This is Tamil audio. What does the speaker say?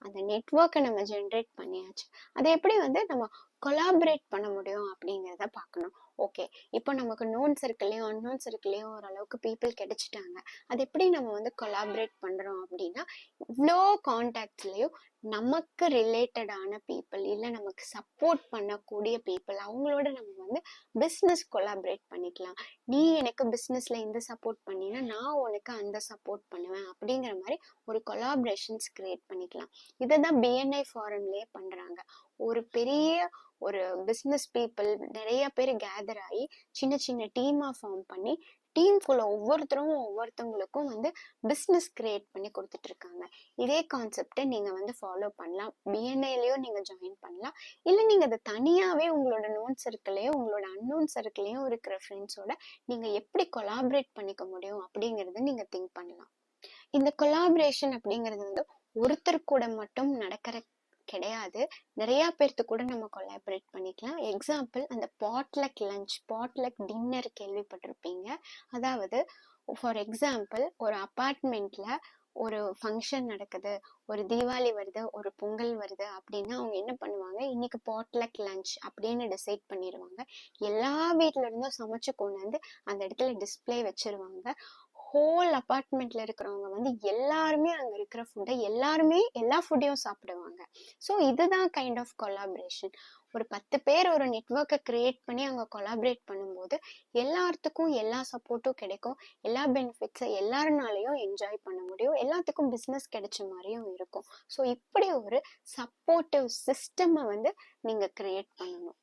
அந்த நெட்வொர்க்கை நம்ம ஜென்ரேட் பண்ணியாச்சு. அதை எப்படி வந்து நம்ம கொலாபரேட் பண்ண முடியும் அப்படிங்கிறத பார்க்கணும். ஓகே, இப்போ நமக்கு நோன் சர்க்கிள்லையும் அன்னோன் சர்க்கிள்லையும் ஓரளவுக்கு பீப்புள் கிடைச்சிட்டாங்க. அது எப்படி நம்ம வந்து கொலாபரேட் பண்ணுறோம் அப்படின்னா, இவ்வளோ கான்டாக்ட்ஸ்லையும் நமக்கு ரிலேட்டடான பீப்புள் இல்லை நமக்கு சப்போர்ட் பண்ணக்கூடிய பீப்புள் அவங்களோட நம்ம வந்து பிஸ்னஸ் கொலாபரேட் பண்ணிக்கலாம். நீ எனக்கு பிஸ்னஸில் இந்த சப்போர்ட் பண்ணினா நான் உனக்கு அந்த சப்போர்ட் பண்ணுவேன் அப்படிங்கிற மாதிரி ஒரு கொலாபரேஷன்ஸ் கிரியேட் பண்ணிக்கலாம். இதை தான் பிஎன்ஐ ஃபாரம்லேயே பண்ணுறாங்க. ஒரு பெரிய ஒரு பிஸ்னஸ் பீப்புள் நிறைய பேர் கேதர் ஆகி சின்ன சின்ன டீமாக ஃபார்ம் பண்ணி டீம்குள்ள ஒவ்வொருத்தரும் ஒவ்வொருத்தவங்களுக்கும் வந்து பிஸ்னஸ் கிரியேட் பண்ணி கொடுத்துட்டு இருக்காங்க. இதே கான்செப்டை நீங்க வந்து ஃபாலோ பண்ணலாம். பிஎன்ஐலயும் நீங்க ஜாயின் பண்ணலாம். இல்லை நீங்க அதை தனியாவே உங்களோட நோன் சர்க்கிளையும் உங்களோட அன்னோன் சர்க்கிளையும் இருக்கிற ஃப்ரெண்ட்ஸோட நீங்க எப்படி கொலாபரேட் பண்ணிக்க முடியும் அப்படிங்கறத நீங்க திங்க் பண்ணலாம். இந்த கொலாபரேஷன் அப்படிங்கிறது வந்து ஒருத்தர் கூட மட்டும் நடக்கிற கிடையாது. நிறைய பேர்த்து கூட நம்ம கொலாபரேட் பண்ணிக்கலாம். எக்ஸாம்பிள், அந்த பாட்லக் லஞ்ச், பாட்லக் டின்னர் கேள்விப்பட்டிருப்பீங்க. அதாவது ஃபார் எக்ஸாம்பிள், ஒரு அப்பார்ட்மெண்ட்ல ஒரு ஃபங்க்ஷன் நடக்குது, ஒரு தீபாவளி வருது, ஒரு பொங்கல் வருது அப்படின்னா அவங்க என்ன பண்ணுவாங்க, இன்னைக்கு பாட்லக் லஞ்ச் அப்படின்னு டிசைட் பண்ணிடுவாங்க. எல்லா வீட்டுல இருந்தும் சமைச்சு கொண்டு வந்து அந்த இடத்துல டிஸ்பிளே வச்சிருவாங்க. ஹோல் அப்பார்ட்மெண்ட்ல இருக்கிறவங்க வந்து எல்லாருமே அங்க இருக்கிற ஃபுட்டை எல்லாருமே எல்லா ஃபுட்டையும் சாப்பிடுவாங்க. ஸோ இதுதான் கைண்ட் ஆஃப் கொலாபரேஷன். ஒரு 10 பேர் ஒரு நெட்வொர்க்கை கிரியேட் பண்ணி அவங்க கொலாபரேட் பண்ணும்போது எல்லாத்துக்கும் எல்லா சப்போர்ட்டும் கிடைக்கும். எல்லா பெனிஃபிட்ஸை எல்லாருனாலையும் என்ஜாய் பண்ண முடியும். எல்லாத்துக்கும் பிஸ்னஸ் கிடைச்ச மாதிரியும் இருக்கும். ஸோ இப்படி ஒரு சப்போர்ட்டிவ் சிஸ்டமை வந்து நீங்க கிரியேட் பண்ணணும்.